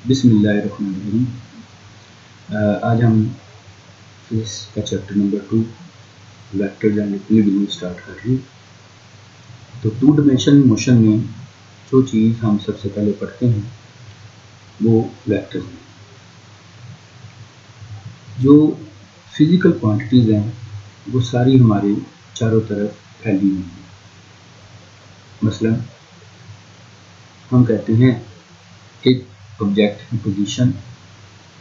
बिस्मिल्लाहिर्रहमानिर्रहीम। आज हम फिजिक्स का chapter number 2 vectors and equilibrium start कर रहे हैं। तो टू डायमेंशनल मोशन में जो चीज़ हम सबसे पहले पढ़ते हैं वो वेक्टर्स हैं। जो फिजिकल क्वांटिटीज़ हैं वो सारी हमारे चारों तरफ फैली हुई हैं। मसलन हम कहते हैं एक ऑब्जेक्ट की पोजीशन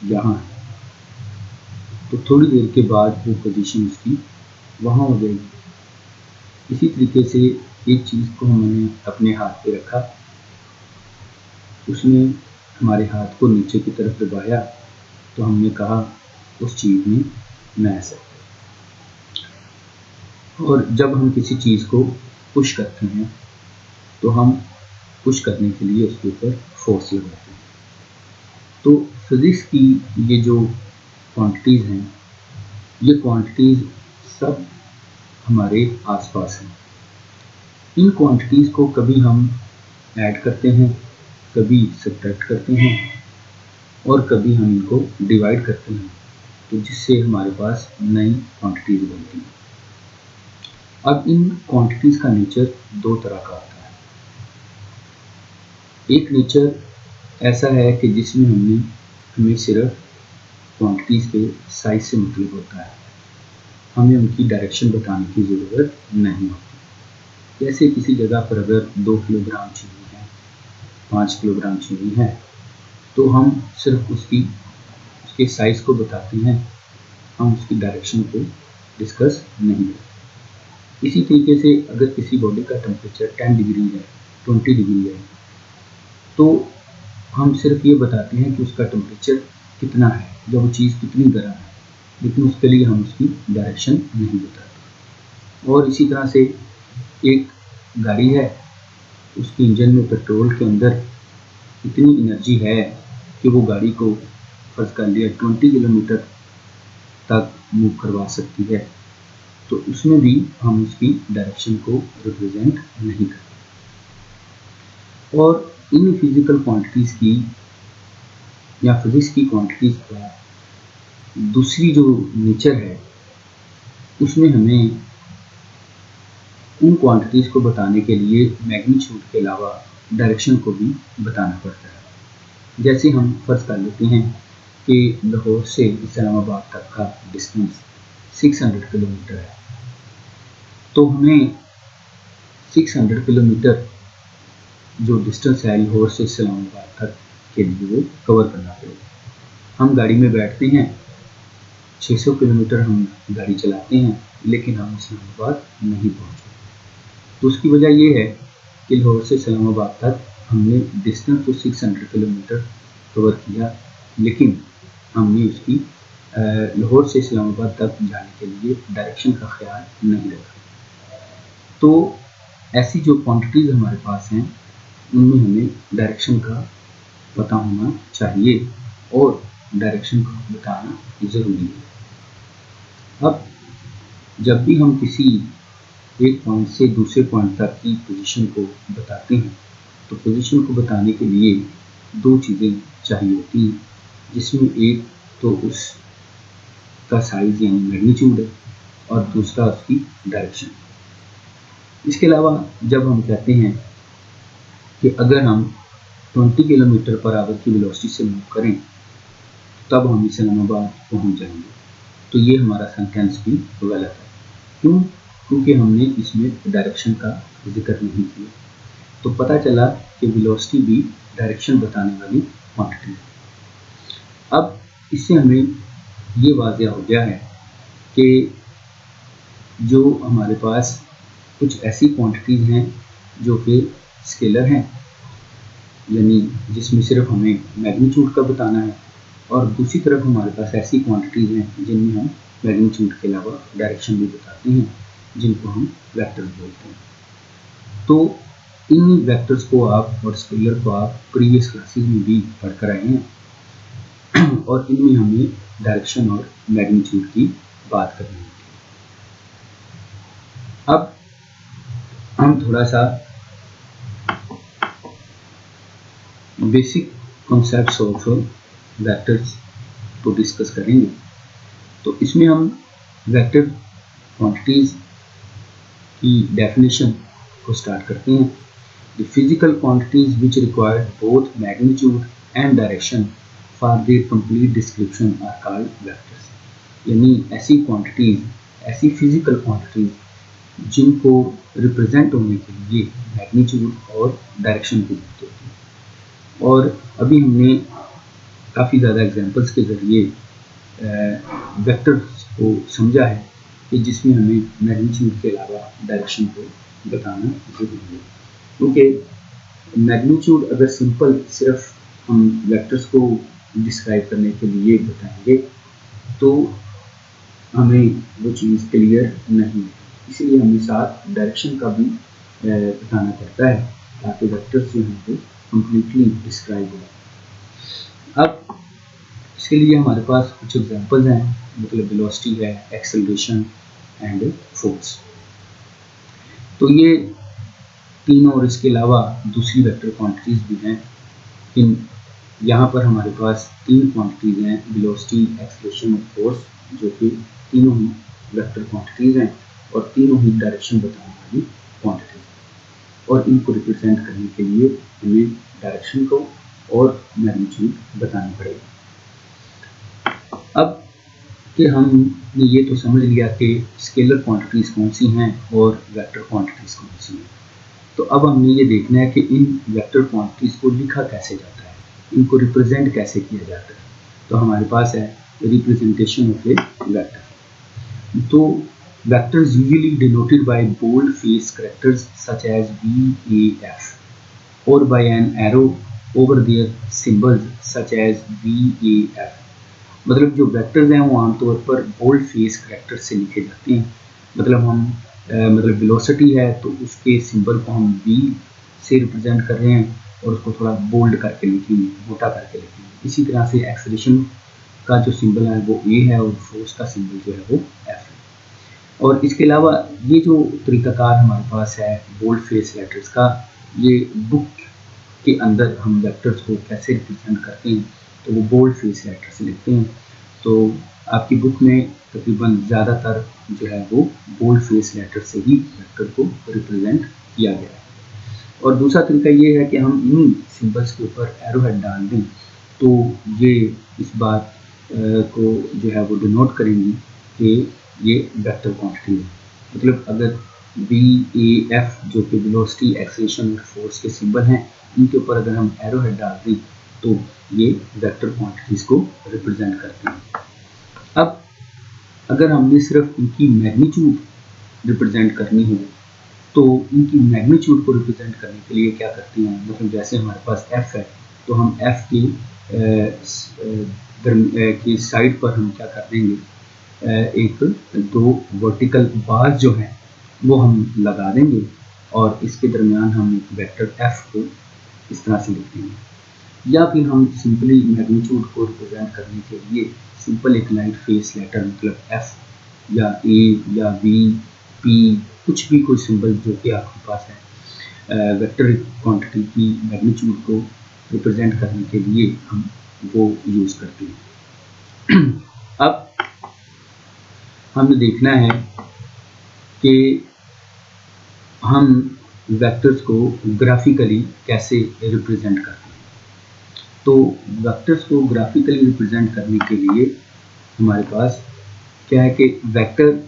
यहाँ है, तो थोड़ी देर के बाद वो पोजीशन उसकी वहाँ हो जाएगी। इसी तरीके से एक चीज़ को हमने अपने हाथ पे रखा, उसने हमारे हाथ को नीचे की तरफ दबाया तो हमने कहा उस चीज़ में मैस है। और जब हम किसी चीज़ को पुश करते हैं तो हम पुश करने के लिए उसके ऊपर फोर्स लगाते हैं। तो फिज़िक्स की ये जो क्वांटिटीज़ हैं, ये क्वांटिटीज़ सब हमारे आसपास हैं। इन क्वांटिटीज़ को कभी हम ऐड करते हैं, कभी सब्ट्रैक्ट करते हैं और कभी हम इनको डिवाइड करते हैं, तो जिससे हमारे पास नई क्वांटिटीज़ बनती हैं। अब इन क्वांटिटीज़ का नेचर दो तरह का होता है। एक नेचर ऐसा है कि जिसमें हमें सिर्फ क्वांटिटीज़ के साइज से मतलब होता है, हमें उनकी डायरेक्शन बताने की ज़रूरत नहीं होती। जैसे किसी जगह पर अगर 2 किलोग्राम चीनी है, 5 किलोग्राम चीनी है, तो हम सिर्फ उसके साइज़ को बताते हैं, हम उसकी डायरेक्शन को डिस्कस नहीं करते। इसी तरीके से अगर किसी बॉडी का टेम्परेचर 10 डिग्री है, 20 डिग्री है, तो हम सिर्फ ये बताते हैं कि उसका टेम्परेचर कितना है, जब वो चीज़ कितनी गर्म है, लेकिन उसके लिए हम उसकी डायरेक्शन नहीं बताते। और इसी तरह से एक गाड़ी है, उसके इंजन में पेट्रोल के अंदर इतनी एनर्जी है कि वो गाड़ी को फर्ज कर लिया 20 किलोमीटर तक मूव करवा सकती है, तो उसमें भी हम उसकी डायरेक्शन को रिप्रेजेंट नहीं करते। और इन फिजिकल क्वांटिटीज़ की या फिजिक्स की क्वांटिटीज़ का दूसरी जो नेचर है, उसमें हमें उन क्वांटिटीज़ को बताने के लिए मैग्नीट्यूड के अलावा डायरेक्शन को भी बताना पड़ता है। जैसे हम फर्ज कर लेते हैं कि लाहौर से इस्लामाबाद तक का डिस्टेंस 600 किलोमीटर है, तो हमें 600 किलोमीटर जो डिस्टेंस है लाहौर से इस्लामाबाद तक के लिए वो कवर करना पड़ेगा। हम गाड़ी में बैठते हैं, 600 किलोमीटर हम गाड़ी चलाते हैं, लेकिन हम इस्लामाबाद नहीं पहुँचे। तो उसकी वजह ये है कि लाहौर से इस्लामाबाद तक हमने डिस्टेंस तो 600 किलोमीटर कवर किया, लेकिन हमने उसकी लाहौर से इस्लामाबाद तक जाने के लिए डायरेक्शन का ख्याल नहीं रखा। तो ऐसी जो क्वांटिटीज़ हमारे पास हैं, उनमें हमें डायरेक्शन का पता होना चाहिए और डायरेक्शन को बताना ज़रूरी है। अब जब भी हम किसी एक पॉइंट से दूसरे पॉइंट तक की पोजीशन को बताते हैं, तो पोजीशन को बताने के लिए दो चीज़ें चाहिए होती हैं, जिसमें एक तो उसका साइज़ यानी मैग्नीट्यूड है और दूसरा उसकी डायरेक्शन। इसके अलावा जब हम कहते हैं कि अगर हम 20 किलोमीटर पर आवर की वेलोसिटी से मूव करें तब हम इस्लामाबाद पहुंच जाएंगे, तो ये हमारा सेंटेंस भी गलत है। क्यों? क्योंकि हमने इसमें डायरेक्शन का जिक्र नहीं किया। तो पता चला कि वेलोसिटी भी डायरेक्शन बताने वाली क्वांटिटी है। अब इससे हमें ये वाज़ेह हो गया है कि जो हमारे पास कुछ ऐसी क्वांटिटीज़ हैं जो कि स्केलर हैं, यानी जिसमें सिर्फ हमें मैग्नीट्यूड का बताना है, और दूसरी तरफ हमारे पास ऐसी क्वांटिटीज़ हैं जिनमें हम मैग्नीट्यूड के अलावा डायरेक्शन भी बताते हैं, जिनको हम वेक्टर्स बोलते हैं। तो इन वेक्टर्स को आप और स्केलर को आप प्रीवियस क्लासेस में भी पढ़ कर आए हैं और इनमें हमें डायरेक्शन और मैग्नीट्यूड की बात करनी होती है। अब हम थोड़ा सा बेसिक कॉन्सेप्ट्स ऑफ वेक्टर्स को डिस्कस करेंगे। तो इसमें हम वेक्टर क्वांटिटीज की डेफिनेशन को स्टार्ट करते हैं। The physical quantities which required both magnitude and direction for their complete description are called vectors. यानी ऐसी क्वांटिटीज, ऐसी फिजिकल क्वांटिटीज जिनको रिप्रेजेंट होने के लिए मैग्नीट्यूड और डायरेक्शन की जरूरत होती है। और अभी हमने काफ़ी ज़्यादा एग्जांपल्स के ज़रिए वेक्टर्स को समझा है कि जिसमें हमें मैग्नीट्यूड के अलावा डायरेक्शन को बताना जरूरी है। क्योंकि मैग्नीट्यूड अगर सिंपल सिर्फ हम वेक्टर्स को डिस्क्राइब करने के लिए बताएंगे तो हमें वो चीज़ क्लियर नहीं है, इसीलिए हमें साथ डायरेक्शन का भी बताना पड़ता है ताकि वेक्टर्स जो हैं वो कम्प्लीटली डिस्क्राइब हो। अब इसके लिए हमारे पास कुछ एग्जांपल्स हैं, मतलब वेलोसिटी है, एक्सेलरेशन एंड फोर्स। तो ये तीन और इसके अलावा दूसरी वेक्टर क्वांटिटीज भी हैं। यहाँ पर हमारे पास तीन क्वांटिटीज हैं, वेलोसिटी, एक्सेलरेशन और फोर्स, जो कि तीनों ही वेक्टर क्वांटिटीज हैं और तीनों ही डायरेक्शन बताने वाली क्वांटिटीज। और इनको रिप्रेजेंट करने के लिए हमें डायरेक्शन को और मैग्नीट्यूड बताना पड़ेगा। अब कि हमने ये तो समझ लिया कि स्केलर क्वांटिटीज कौन सी हैं और वेक्टर क्वांटिटीज कौन सी हैं, तो अब हमने ये देखना है कि इन वेक्टर क्वांटिटीज को लिखा कैसे जाता है, इनको रिप्रेजेंट कैसे किया जाता है। तो हमारे पास है रिप्रेजेंटेशन ऑफ ए वेक्टर। तो vectors usually denoted by bold face characters such as VAF और by an arrow over their symbols such as VAF। मतलब जो वेक्टर्स हैं वो आमतौर पर बोल्ड फेस कैरेक्टर से लिखे जाते हैं। मतलब हम मतलब वेलोसिटी है तो उसके सिंबल को हम V से रिप्रेजेंट कर रहे हैं और उसको थोड़ा बोल्ड करके लिखेंगे, मोटा करके लिखेंगे। इसी तरह से एक्सेलरेशन का जो सिंबल है वो A है और फोर्स का सिंबल जो है वो F है। और इसके अलावा ये जो तरीकाकार हमारे पास है बोल्ड फेस लेटर्स का, ये बुक के अंदर हम वेक्टर्स को कैसे रिप्रेजेंट करते हैं तो वो बोल्ड फेस लेटर से लिखते हैं। तो आपकी बुक में तकरीबन ज़्यादातर जो है वो बोल्ड फेस लेटर से ही वेक्टर को रिप्रेजेंट किया गया है। और दूसरा तरीका ये है कि हम इन सिंबल्स के ऊपर एरो हेड डाल दें तो ये इस बात को जो है वो डिनोट करेंगी कि ये वेक्टर क्वांटिटी है। मतलब अगर VAF जो कि वेलोसिटी, एक्सेलरेशन और फोर्स के सिंबल हैं, इनके ऊपर अगर हम एरो हेड डाल दें तो ये वेक्टर क्वांटिटीज को रिप्रेजेंट करते हैं। अब अगर हमने सिर्फ इनकी मैग्नीट्यूड रिप्रेजेंट करनी हो तो इनकी मैग्नीट्यूड को रिप्रेजेंट करने के लिए क्या करते हैं, मतलब जैसे हमारे पास F है तो हम F की साइड पर हम क्या कर देंगे, एक दो वर्टिकल बार जो है वो हम लगा देंगे और इसके दरमियान हम एक वेक्टर F को इस तरह से लिख देंगे। या फिर हम सिंपली मैग्नीट्यूड को रिप्रेजेंट करने के लिए सिंपल एक लाइट फेस लेटर मतलब F या A या V, P, कुछ भी कोई सिंबल जो कि आपके पास है वेक्टर क्वांटिटी की मैग्नीट्यूड को रिप्रेजेंट करने के लिए हम वो यूज़ करते हैं। अब हमें देखना है कि हम वेक्टर्स को ग्राफिकली कैसे रिप्रेजेंट करते हैं। तो वेक्टर्स को ग्राफिकली रिप्रेजेंट करने के लिए हमारे पास क्या है कि vector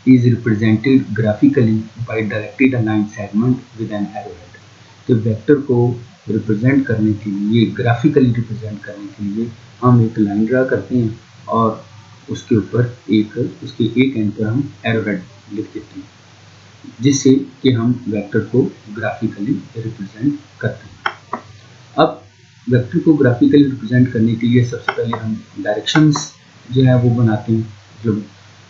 is represented graphically by directed align segment with an arrowhead। तो वेक्टर को रिप्रेजेंट करने के लिए, ग्राफिकली रिप्रेजेंट करने के लिए हम एक लाइन ड्रा करते हैं और उसके ऊपर उसके एक एंड पर हम एरोहेड लिख देते हैं जिससे कि हम वेक्टर को ग्राफिकली रिप्रेजेंट करते हैं। अब वेक्टर को ग्राफिकली रिप्रेजेंट करने के लिए सबसे पहले हम डायरेक्शंस जो है वो बनाते हैं, मतलब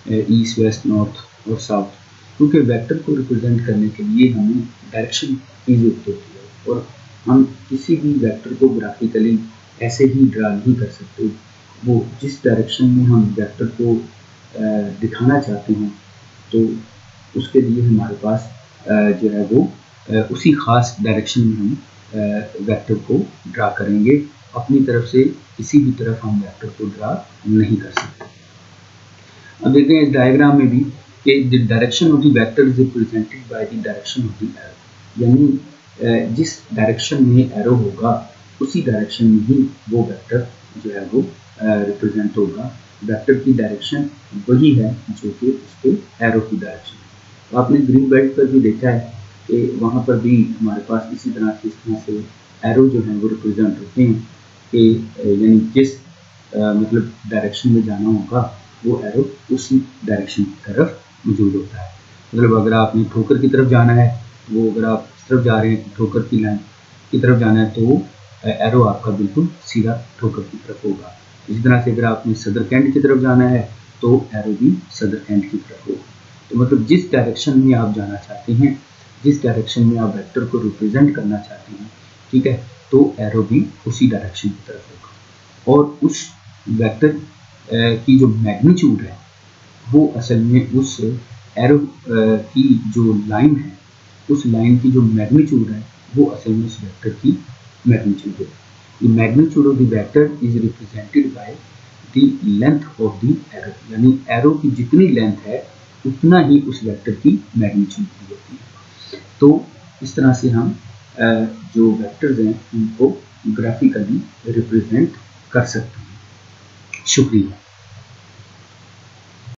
ईस्ट, वेस्ट, नॉर्थ और साउथ। क्योंकि वेक्टर को रिप्रेजेंट करने के लिए हमें डायरेक्शन की जरूरत होती है और हम किसी भी वेक्टर को ग्राफिकली ऐसे ही ड्रा नहीं कर सकते। वो जिस डायरेक्शन में हम वेक्टर को दिखाना चाहते हैं तो उसके लिए हमारे पास जो है वो उसी ख़ास डायरेक्शन में हम वेक्टर को ड्रा करेंगे अपनी तरफ से किसी भी तरफ हम वेक्टर को ड्रा नहीं कर सकते। अब देखते हैं इस डायग्राम में भी कि the direction of the vector is represented by the direction of the arrow, यानी जिस डायरेक्शन में एरो होगा उसी डायरेक्शन में ही वो वेक्टर जो है वो रिप्रेजेंट होगा। वेक्टर की डायरेक्शन वही है जो कि उसके एरो की डायरेक्शन है। तो आपने ग्रीन बेल्ट पर भी देखा है कि वहाँ पर भी हमारे पास इसी तरह से इस तरह से एरो जो है वो रिप्रेजेंट होते हैं कि यानी जिस मतलब डायरेक्शन में जाना होगा वो एरो उसी डायरेक्शन की तरफ मौजूद होता है। मतलब अगर आपने ठोकर की तरफ जाना है, वो अगर आप इस तरफ जा रहे हैं ठोकर की लाइन की तरफ जाना है तो वो एरो आपका बिल्कुल सीधा ठोकर की तरफ होगा। इसी तरह से अगर आपने सदर कैंट की तरफ जाना है तो एरो भी सदर कैंट की तरफ होगा। तो मतलब जिस डायरेक्शन में आप जाना चाहते हैं, जिस डायरेक्शन में आप वेक्टर को रिप्रेजेंट करना चाहते हैं, ठीक है, तो एरो भी उसी डायरेक्शन की तरफ होगा। और उस वेक्टर की जो मैग्नीट्यूड है वो असल में उस एरो की जो लाइन है, उस लाइन की जो मैग्नीट्यूड है वो असल में उस वेक्टर की मैग्नीट्यूड है। The magnitude of the vector is represented by the length of the arrow, यानी एरो की जितनी लेंथ है उतना ही उस वेक्टर की मैग्नीट्यूड भी होती है। तो इस तरह से हम जो वेक्टर्स हैं उनको ग्राफिकली रिप्रेजेंट कर सकते हैं। शुक्रिया।